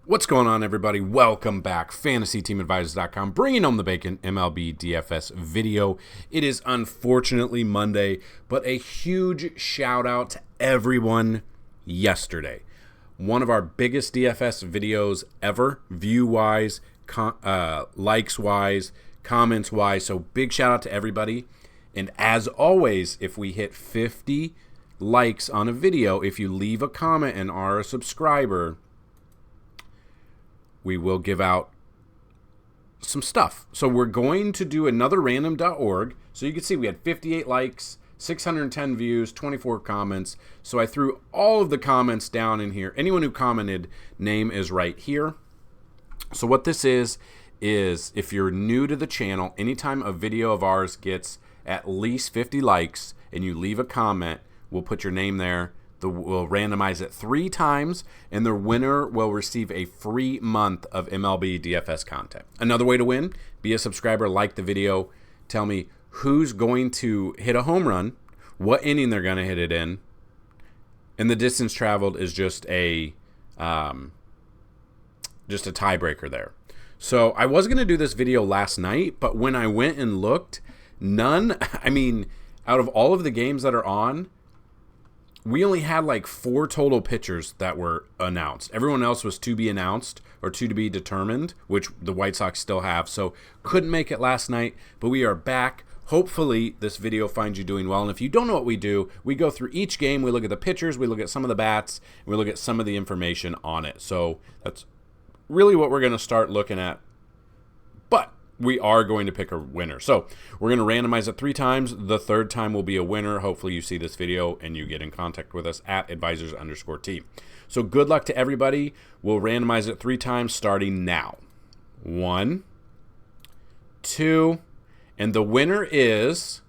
What's going on, everybody? Welcome back. FantasyTeamAdvisors.com, bringing home the bacon MLB DFS video. It is unfortunately Monday, but a huge shout out to everyone yesterday. One of our biggest DFS videos ever, view-wise, likes-wise, comments-wise. So big shout out to everybody. And as always, if we hit 50 likes on a video, if you leave a comment and are a subscriber, we will give out some stuff. So we're going to do another random.org. So you can see we had 58 likes, 610 views, 24 comments. So I threw all of the comments down in here. Anyone who commented, name is right here. So what this is if you're new to the channel, anytime a video of ours gets at least 50 likes and you leave a comment, we'll put your name there. We'll randomize it 3 times, and the winner will receive a free month of MLB DFS content. Another way to win, be a subscriber, like the video, tell me who's going to hit a home run, what inning they're going to hit it in, and the distance traveled is just a tiebreaker there. So I was going to do this video last night, but when I went and looked, out of all of the games that are on, we only had like 4 total pitchers that were announced. Everyone else was to be announced or to be determined, which the White Sox still have. So couldn't make it last night, but we are back. Hopefully this video finds you doing well. And if you don't know what we do, we go through each game. We look at the pitchers. We look at some of the bats. We look at some of the information on it. So that's really what we're going to start looking at. But we are going to pick a winner. So we're going to randomize it 3 times. The 3rd time will be a winner. Hopefully you see this video and you get in contact with us at advisors_team. So good luck to everybody. We'll randomize it 3 times starting now. 1, 2, and the winner is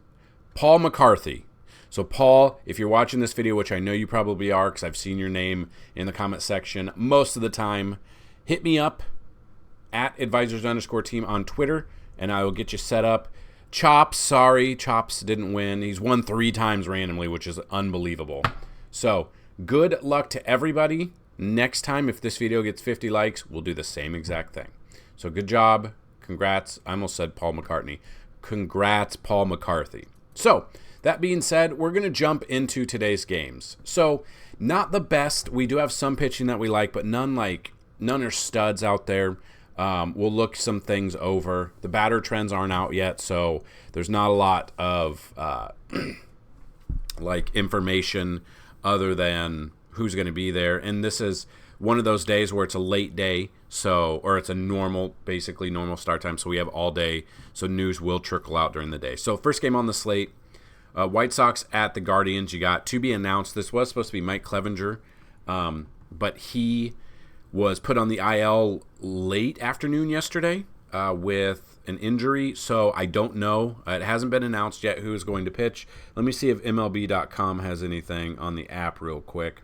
Paul McCarthy. So Paul, if you're watching this video, which I know you probably are because I've seen your name in the comment section most of the time, hit me up at advisors_team on Twitter, and I will get you set up. Chops didn't win. He's won 3 times randomly, which is unbelievable. So good luck to everybody. Next time, if this video gets 50 likes, we'll do the same exact thing. So good job. Congrats. I almost said Paul McCartney. Congrats, Paul McCarthy. So that being said, we're going to jump into today's games. So not the best. We do have some pitching that we like, but none are studs out there. We'll look some things over. The batter trends aren't out yet, so there's not a lot of information other than who's going to be there. And this is one of those days where it's a late day, or it's a basically normal start time, so we have all day, so news will trickle out during the day. So first game on the slate, White Sox at the Guardians. You got to be announced. This was supposed to be Mike Clevenger, but he was put on the IL late afternoon yesterday with an injury, so I don't know. It hasn't been announced yet who is going to pitch. Let me see if MLB.com has anything on the app real quick.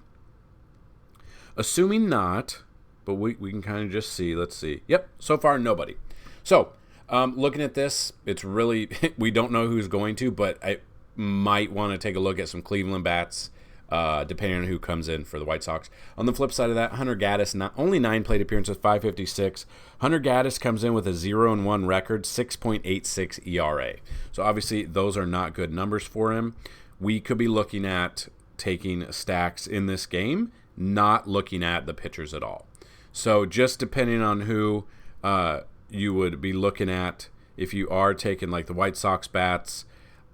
Assuming not, but we can kind of just see. Let's see. Yep, so far nobody. So looking at this, it's really we don't know who's going to, but I might want to take a look at some Cleveland bats, depending on who comes in for the White Sox. On the flip side of that, Hunter Gaddis, only 9 plate appearances, 5.56. Hunter Gaddis comes in with a 0-1 record, 6.86 ERA. So obviously those are not good numbers for him. We could be looking at taking stacks in this game, not looking at the pitchers at all. So just depending on who you would be looking at, if you are taking like the White Sox bats,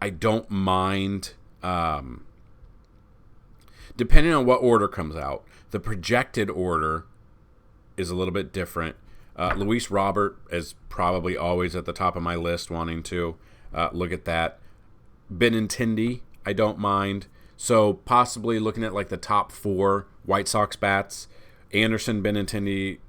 I don't mind. Depending on what order comes out, the projected order is a little bit different. Luis Robert is probably always at the top of my list, wanting to look at that. Benintendi, I don't mind. So possibly looking at like the top 4 White Sox bats: Anderson, Benintendi,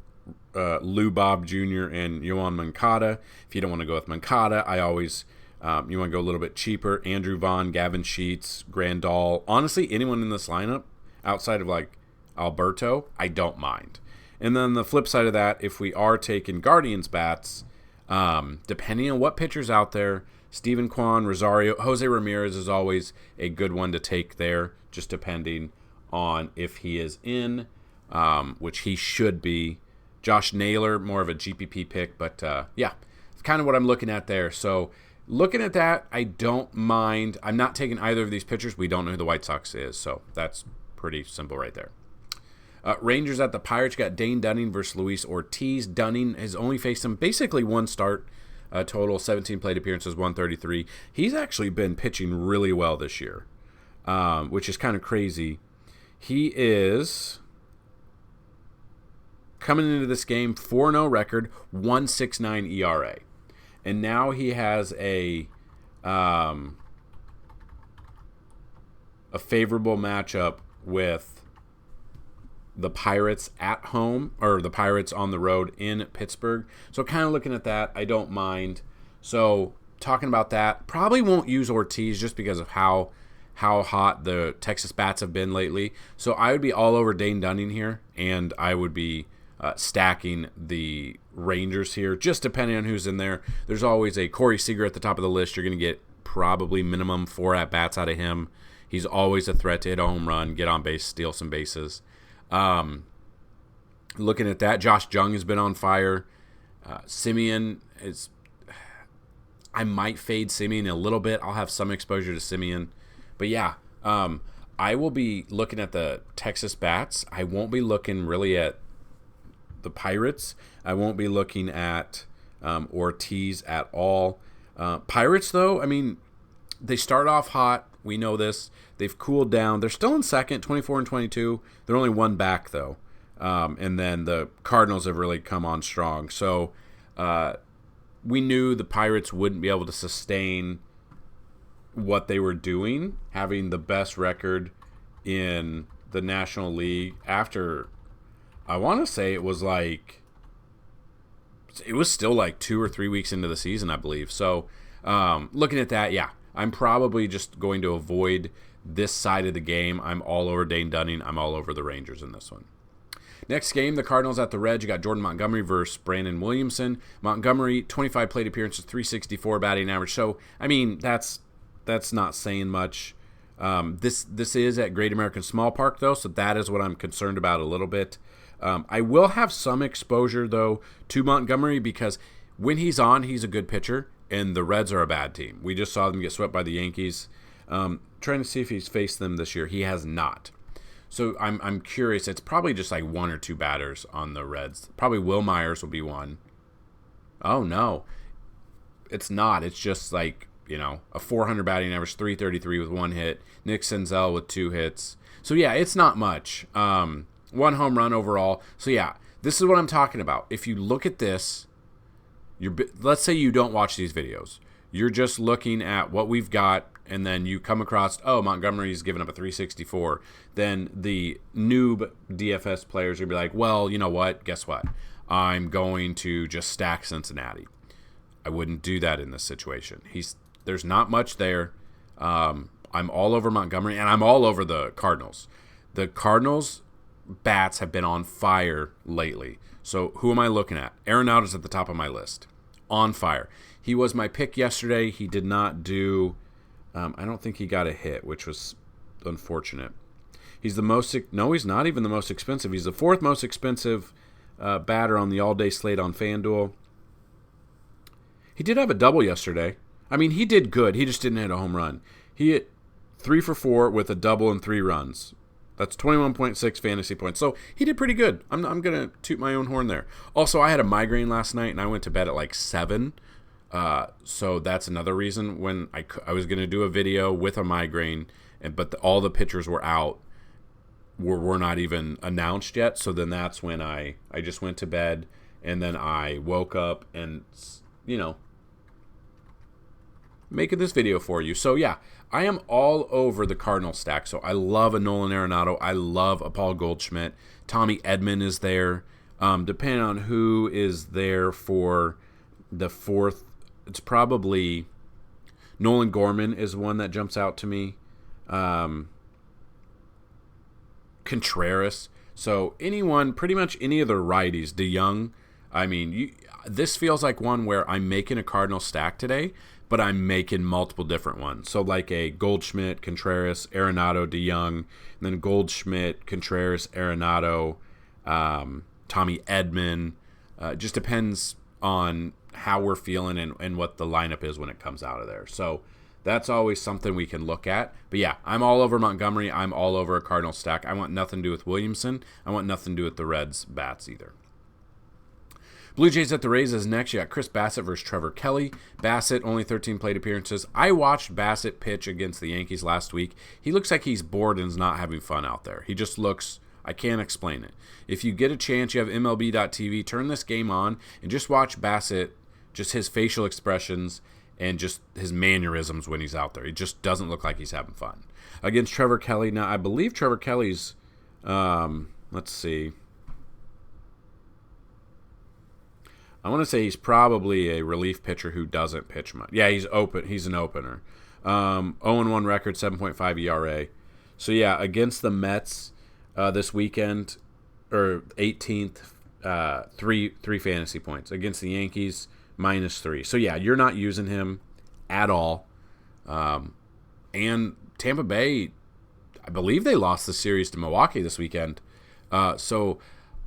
Lou Bob Jr., and Yoan Moncada. If you don't want to go with Moncada, I always you want to go a little bit cheaper. Andrew Vaughn, Gavin Sheets, Grandal. Honestly, anyone in this lineup outside of like Alberto, I don't mind. And then the flip side of that, if we are taking Guardians bats, depending on what pitcher's out there, Steven Kwan, Rosario, Jose Ramirez is always a good one to take there, just depending on if he is in, which he should be. Josh Naylor, more of a GPP pick, but yeah, it's kind of what I'm looking at there. So looking at that, I don't mind. I'm not taking either of these pitchers. We don't know who the White Sox is, so that's pretty simple right there. Rangers at the Pirates, got Dane Dunning versus Luis Ortiz. Dunning has only faced him basically one start, total 17 plate appearances, 133. He's actually been pitching really well this year, which is kind of crazy. He is coming into this game 4-0 record, 1.69 ERA. And now he has a favorable matchup with the Pirates at home, or the Pirates on the road in Pittsburgh. So kind of looking at that, I don't mind. So talking about that, probably won't use Ortiz just because of how hot the Texas bats have been lately. So I would be all over Dane Dunning here, and I would be stacking the Rangers here, just depending on who's in there. There's always a Corey Seager at the top of the list. You're going to get probably minimum 4 at-bats out of him. He's always a threat to hit a home run, get on base, steal some bases. Looking at that, Josh Jung has been on fire. Simeon is... I might fade Simeon a little bit. I'll have some exposure to Simeon. But yeah, I will be looking at the Texas bats. I won't be looking really at the Pirates. I won't be looking at Ortiz at all. Pirates, though, I mean, they start off hot. We know this. They've cooled down. They're still in second, 24 and 22. They're only one back, though. And then the Cardinals have really come on strong. So we knew the Pirates wouldn't be able to sustain what they were doing, having the best record in the National League after... I want to say it was still like 2 or 3 weeks into the season, I believe. So looking at that, yeah, I'm probably just going to avoid this side of the game. I'm all over Dane Dunning. I'm all over the Rangers in this one. Next game, the Cardinals at the Reds. You got Jordan Montgomery versus Brandon Williamson. Montgomery, 25 plate appearances, 364 batting average. So, I mean, that's not saying much. This is at Great American Small Park, though, so that is what I'm concerned about a little bit. I will have some exposure, though, to Montgomery because when he's on, he's a good pitcher, and the Reds are a bad team. We just saw them get swept by the Yankees. Trying to see if he's faced them this year. He has not. So I'm curious. It's probably just like 1 or 2 batters on the Reds. Probably Will Myers will be one. Oh, no. It's not. It's just like, a 400 batting average, 333 with 1 hit. Nick Senzel with 2 hits. So, yeah, it's not much. 1 home run overall. So, yeah, this is what I'm talking about. If you look at this, let's say you don't watch these videos. You're just looking at what we've got, and then you come across, Montgomery's given up a 364. Then the noob DFS players are going to be like, well, you know what? Guess what? I'm going to just stack Cincinnati. I wouldn't do that in this situation. There's not much there. I'm all over Montgomery, and I'm all over the Cardinals. The Cardinals bats have been on fire lately. So who am I looking at? Arenado's at the top of my list. On fire. He was my pick yesterday. He did not do... I don't think he got a hit, which was unfortunate. He's the most... No, he's not even the most expensive. He's the 4th most expensive batter on the all-day slate on Fanduel. He did have a double yesterday. I mean, he did good. He just didn't hit a home run. He hit 3 for 4 with a double and 3 runs. That's 21.6 fantasy points. So he did pretty good. I'm going to toot my own horn there. Also, I had a migraine last night, and I went to bed at like 7. So that's another reason when I was going to do a video with a migraine, but all the pitchers were out, were not even announced yet. So then that's when I just went to bed, and then I woke up and, making this video for you. So yeah, I am all over the Cardinal stack. So I love a Nolan Arenado. I love a Paul Goldschmidt. Tommy Edman is there. Depending on who is there for the 4th, it's probably Nolan Gorman is one that jumps out to me. Contreras. So anyone, pretty much any of the righties. DeYoung. I mean, this feels like one where I'm making a Cardinal stack today, but I'm making multiple different ones. So like a Goldschmidt, Contreras, Arenado, DeYoung, and then Goldschmidt, Contreras, Arenado, Tommy Edman. Just depends on how we're feeling and what the lineup is when it comes out of there. So that's always something we can look at. But yeah, I'm all over Montgomery. I'm all over a Cardinal stack. I want nothing to do with Williamson. I want nothing to do with the Reds bats either. Blue Jays at the Rays is next. You got Chris Bassett versus Trevor Kelly. Bassett, only 13 plate appearances. I watched Bassett pitch against the Yankees last week. He looks like he's bored and is not having fun out there. He just looks, I can't explain it. If you get a chance, you have MLB.tv, turn this game on and just watch Bassett, just his facial expressions and just his mannerisms when he's out there. He just doesn't look like he's having fun. Against Trevor Kelly, now I believe Trevor Kelly's, let's see. I want to say he's probably a relief pitcher who doesn't pitch much. Yeah, he's open. He's an opener. 0-1 record, 7.5 ERA. So yeah, against the Mets this weekend, or 18th, three fantasy points. Against the Yankees, -3. So yeah, you're not using him at all. And Tampa Bay, I believe they lost the series to Milwaukee this weekend. So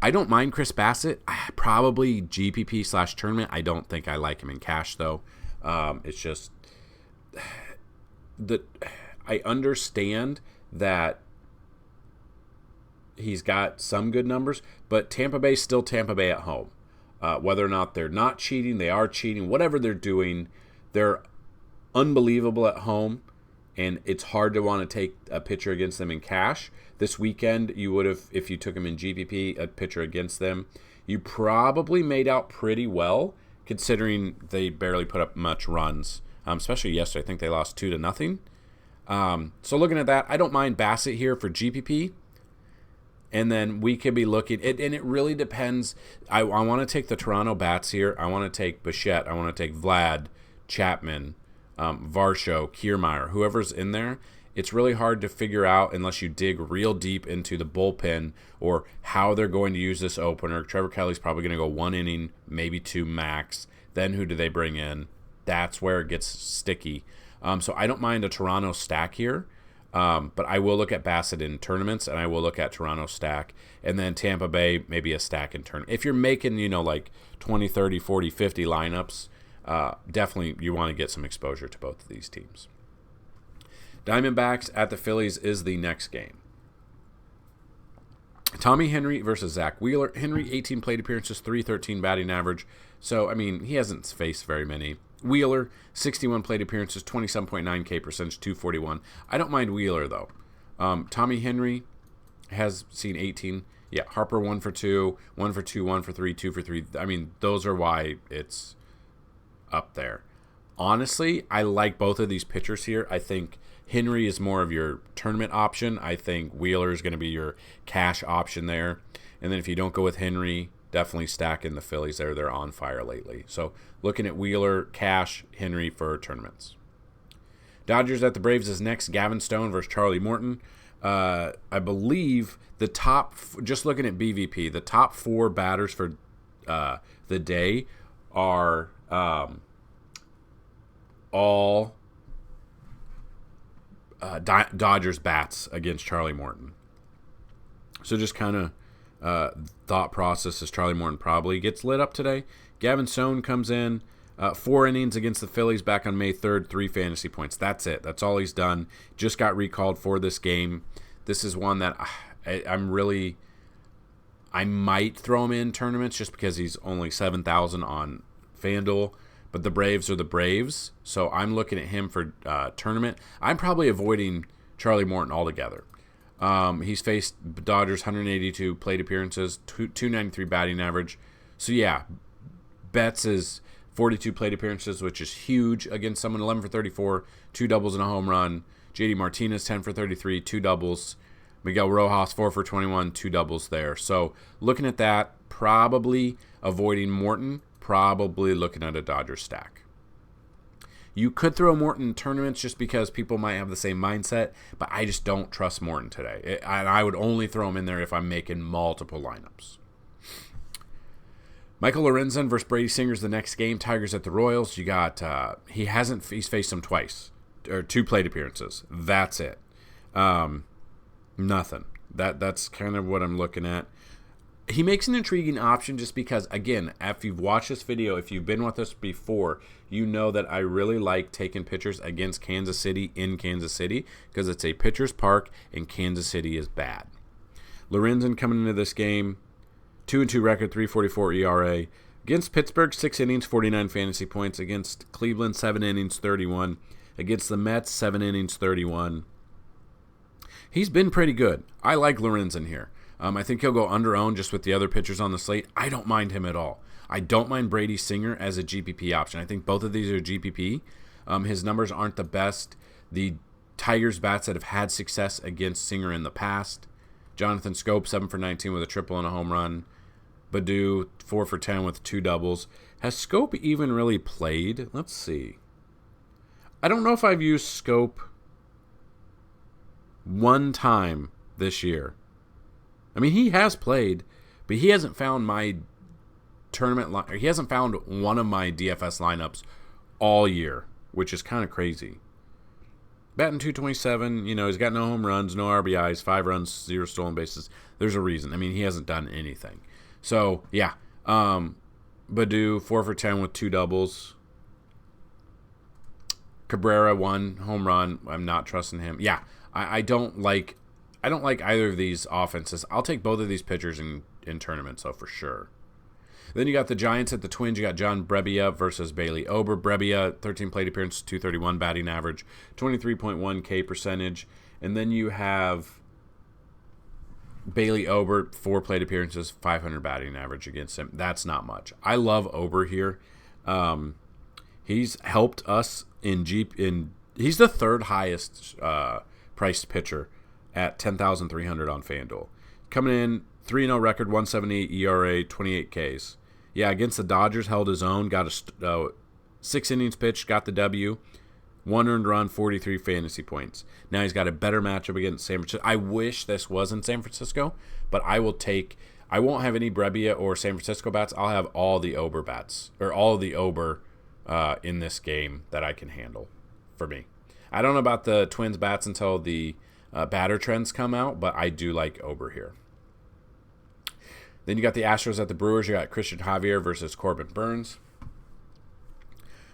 I don't mind Chris Bassett. Probably GPP/tournament. I don't think I like him in cash, though. It's just that I understand that he's got some good numbers, but Tampa Bay's still Tampa Bay at home. Whether or not they're not cheating, they are cheating, whatever they're doing, they're unbelievable at home, and it's hard to want to take a pitcher against them in cash. This weekend, you would have, if you took him in GPP, a pitcher against them, you probably made out pretty well, considering they barely put up much runs, especially yesterday. I think they lost 2-0. So looking at that, I don't mind Bassett here for GPP. And then we could be looking, and it really depends. I want to take the Toronto bats here. I want to take Bichette. I want to take Vlad, Chapman, Varsho, Kiermaier, whoever's in there. It's really hard to figure out unless you dig real deep into the bullpen or how they're going to use this opener. Trevor Kelly's probably going to go 1 inning, maybe 2 max. Then who do they bring in? That's where it gets sticky. So I don't mind a Toronto stack here. But I will look at Bassett in tournaments, and I will look at Toronto stack, and then Tampa Bay, maybe a stack in tournament. If you're making, like 20, 30, 40, 50 lineups, definitely you want to get some exposure to both of these teams. Diamondbacks at the Phillies is the next game. Tommy Henry versus Zach Wheeler. Henry, 18 plate appearances, 313 batting average. So, I mean, he hasn't faced very many. Wheeler, 61 plate appearances, 27.9 K percentage, 241. I don't mind Wheeler, though. Tommy Henry has seen 18. Yeah, Harper 1 for 2, 1 for 2, 1 for 3, 2 for 3. I mean, those are why it's up there. Honestly, I like both of these pitchers here. I think Henry is more of your tournament option. I think Wheeler is going to be your cash option there. And then if you don't go with Henry, definitely stack in the Phillies there. They're on fire lately. So looking at Wheeler, cash, Henry for tournaments. Dodgers at the Braves is next. Gavin Stone versus Charlie Morton. I believe the top, just looking at BVP, the top 4 batters for the day are all Dodgers bats against Charlie Morton. So just kind of thought process is Charlie Morton probably gets lit up today. Gavin Stone comes in, 4 innings against the Phillies back on May 3rd, 3 fantasy points. That's it. That's all he's done. Just got recalled for this game. This is one that I might throw him in tournaments just because he's only 7,000 on FanDuel. But the Braves are the Braves, so I'm looking at him for tournament. I'm probably avoiding Charlie Morton altogether. He's faced Dodgers 182 plate appearances, 293 batting average. So yeah, Betts is 42 plate appearances, which is huge against someone. 11 for 34, 2 doubles and a home run. JD Martinez 10 for 33, 2 doubles. Miguel Rojas 4 for 21, 2 doubles there. So looking at that, probably avoiding Morton. Probably looking at a Dodger stack. You could throw Morton in tournaments just because people might have the same mindset, but I just don't trust Morton today. And I would only throw him in there if I'm making multiple lineups. Michael Lorenzen versus Brady Singer's the next game. Tigers at the Royals. You got he's faced them twice, or 2 plate appearances. That's it. Nothing. That's kind of what I'm looking at. he makes an intriguing option just because, again, if you've watched this video, if you've been with us before, you know that I really like taking pitchers against Kansas City in Kansas City because it's a pitcher's park and Kansas City is bad. Lorenzen coming into this game, 2-2 record, 3.44 ERA. Against Pittsburgh, 6 innings, 49 fantasy points. Against Cleveland, 7 innings, 31. Against the Mets, 7 innings, 31. He's been pretty good. I like Lorenzen here. I think he'll go under-owned just with the other pitchers on the slate. I don't mind him at all. I don't mind Brady Singer as a GPP option. I think both of these are GPP. His numbers aren't the best. The Tigers bats that have had success against Singer in the past. Jonathan Scope, 7 for 19 with a triple and a home run. Baddoo, 4 for 10 with 2 doubles. Has Scope even really played? Let's see. I don't know if I've used Scope one time this year. I mean, he has played, but he hasn't found my tournament he hasn't found one of my DFS lineups all year, which is kind of crazy. Batting 227, he's got no home runs, no RBIs, 5 runs, 0 stolen bases. There's a reason. I mean, he hasn't done anything. So, yeah. Baddoo, 4 for 10 with 2 doubles. Cabrera, 1 home run. I'm not trusting him. Yeah, I don't like either of these offenses. I'll take both of these pitchers in tournaments, though, for sure. Then you got the Giants at the Twins. You got John Brebbia versus Bailey Ober. Brebbia, 13 plate appearances, 231 batting average, 23.1 K percentage. And then you have Bailey Ober, 4 plate appearances, 500 batting average against him. That's not much. I love Ober here. He's helped us he's the third highest priced pitcher at 10,300 on FanDuel. Coming in 3-0 record, 178 ERA, 28 Ks. Yeah, against the Dodgers, held his own, got 6 innings pitched, got the W, 1 earned run, 43 fantasy points. Now he's got a better matchup against San Francisco. I wish this was in San Francisco, but I won't have any Brebbia or San Francisco bats. I'll have all the Ober bats, or all the Ober in this game that I can handle for me. I don't know about the Twins bats until the batter trends come out, but I do like Ober here. Then you got the Astros at the Brewers. You got Christian Javier versus Corbin Burns.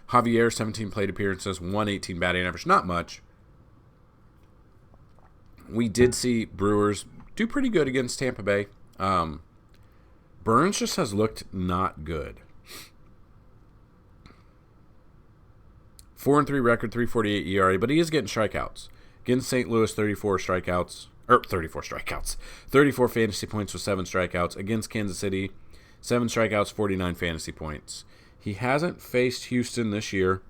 Javier, 17 plate appearances, 118 batting average. Not much. We did see Brewers do pretty good against Tampa Bay. Burns just has looked not good. 4-3 record, 3.48 ERA, but he is getting strikeouts. Against St. Louis, 34 strikeouts. 34 fantasy points with 7 strikeouts. Against Kansas City, 7 strikeouts, 49 fantasy points. He hasn't faced Houston this year,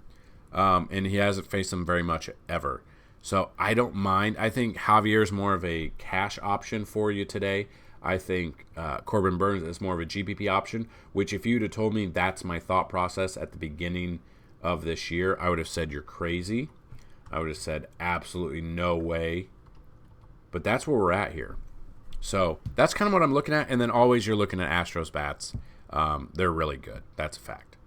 and he hasn't faced them very much ever. So I don't mind. I think Javier is more of a cash option for you today. I think Corbin Burns is more of a GPP option, which if you'd have told me that's my thought process at the beginning of this year, I would have said you're crazy. I would have said absolutely no way. But that's where we're at here. So that's kind of what I'm looking at. And then always you're looking at Astros bats. They're really good. That's a fact.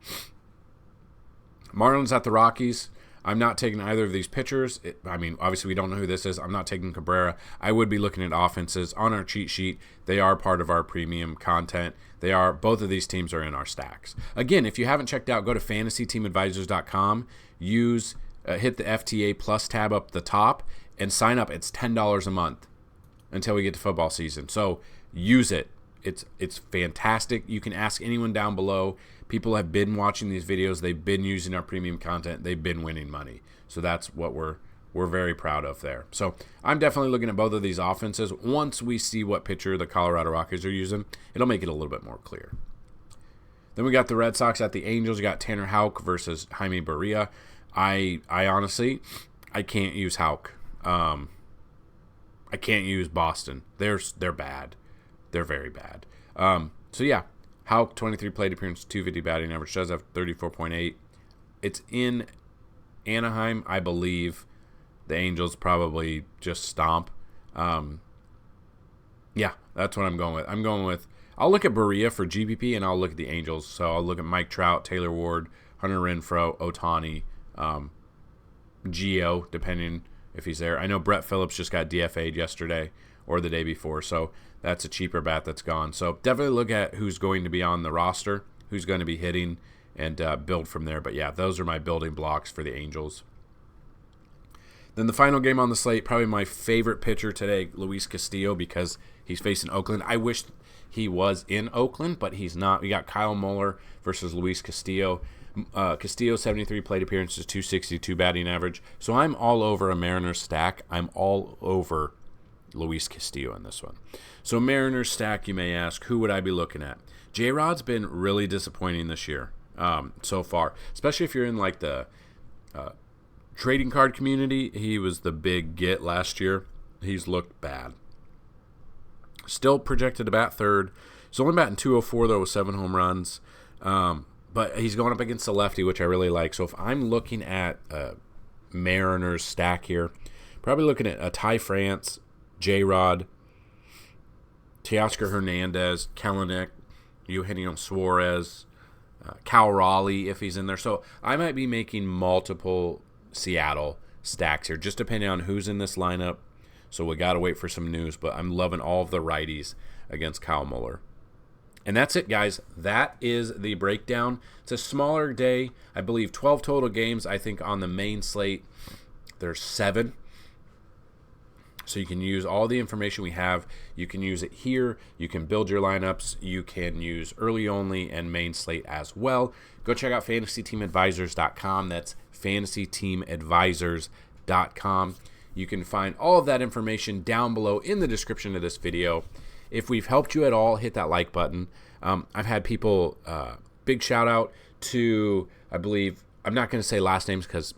Marlins at the Rockies. I'm not taking either of these pitchers. Obviously we don't know who this is. I'm not taking Cabrera. I would be looking at offenses on our cheat sheet. They are part of our premium content. Both of these teams are in our stacks. Again, if you haven't checked out, go to FantasyTeamAdvisors.com. Hit the FTA Plus tab up the top and sign up. It's $10 a month until we get to football season. So use it. It's fantastic. You can ask anyone down below. People have been watching these videos. They've been using our premium content. They've been winning money. So that's what we're very proud of there. So I'm definitely looking at both of these offenses. Once we see what pitcher the Colorado Rockies are using, it'll make it a little bit more clear. Then we got the Red Sox at the Angels. We got Tanner Houck versus Jaime Barria. I honestly, I can't use Houck. I can't use Boston. They're bad. They're very bad. So yeah, Houck, 23 plate appearances, 250 batting average, does have 34.8. It's in Anaheim, I believe. The Angels probably just stomp. Yeah, that's what I'm going with. I'll look at Barria for GPP, and I'll look at the Angels. So I'll look at Mike Trout, Taylor Ward, Hunter Renfroe, Ohtani, Gio, depending if he's there. I know Brett Phillips just got DFA'd yesterday, or the day before. So that's a cheaper bat that's gone. So definitely look at who's going to be on the roster, who's going to be hitting, and build from there. But yeah, those are my building blocks for the Angels. Then the final game on the slate, probably my favorite pitcher today, Luis Castillo, because he's facing Oakland. I wish he was in Oakland, but he's not. We got Kyle Muller versus Luis Castillo. Castillo, 73 plate appearances, 262 batting average. So I'm all over a Mariners stack. I'm all over Luis Castillo in this one. So Mariners stack, you may ask, who would I be looking at? J-Rod's been really disappointing this year so far, especially if you're in like the trading card community. He was the big get last year. He's looked bad. Still projected to bat third. He's only batting 204 though with 7 home runs. But he's going up against a lefty, which I really like. So if I'm looking at a Mariners stack here, probably looking at a Ty France, J-Rod, Teoscar Hernandez, Kelenic, Eugenio Suarez, Cal Raleigh if he's in there. So I might be making multiple Seattle stacks here, just depending on who's in this lineup. So we got to wait for some news, but I'm loving all of the righties against Kyle Muller. And that's it, guys. That is the breakdown. It's a smaller day. I believe 12 total games. I think on the main slate, there's 7. So you can use all the information we have. You can use it here. You can build your lineups. You can use early only and main slate as well. Go check out FantasyTeamAdvisors.com. That's FantasyTeamAdvisors.com. You can find all of that information down below in the description of this video. If we've helped you at all, hit that like button. I've had people, big shout out to, I believe, I'm not going to say last names because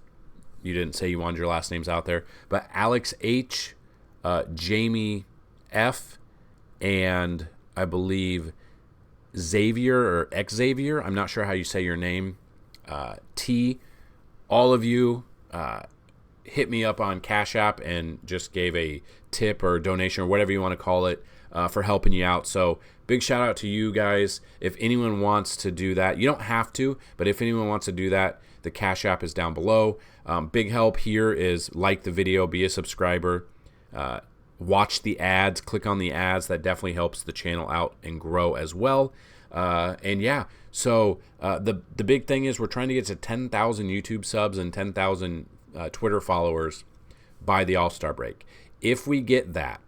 you didn't say you wanted your last names out there, but Alex H., Jamie F., and I believe Xavier or Xavier, I'm not sure how you say your name, T. All of you hit me up on CashApp and just gave a tip or donation or whatever you want to call it for helping you out. So big shout out to you guys. If anyone wants to do that, you don't have to, but if anyone wants to do that, the Cash App is down below. Big help here is like the video, be a subscriber, watch the ads, click on the ads. That definitely helps the channel out and grow as well. And yeah, so the big thing is we're trying to get to 10,000 YouTube subs and 10,000 Twitter followers by the All-Star break. If we get that,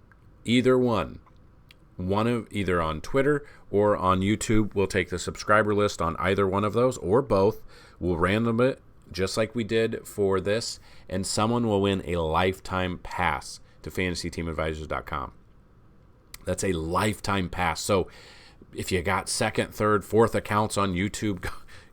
either either on Twitter or on YouTube, we'll take the subscriber list on either one of those or both. We'll random it just like we did for this, and someone will win a lifetime pass to FantasyTeamAdvisors.com. That's a lifetime pass. So if you got second, third, fourth accounts on YouTube,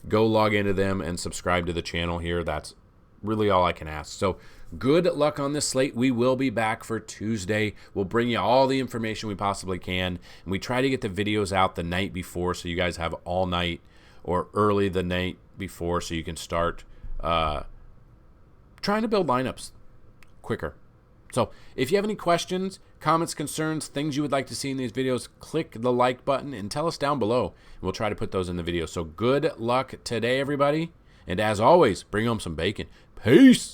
go log into them and subscribe to the channel here. That's really all I can ask. So good luck on this slate. We will be back for Tuesday. We'll bring you all the information we possibly can. And we try to get the videos out the night before so you guys have all night or early the night before so you can start trying to build lineups quicker. So if you have any questions, comments, concerns, things you would like to see in these videos, click the like button and tell us down below. We'll try to put those in the video. So good luck today, everybody. And as always, bring home some bacon. Peace.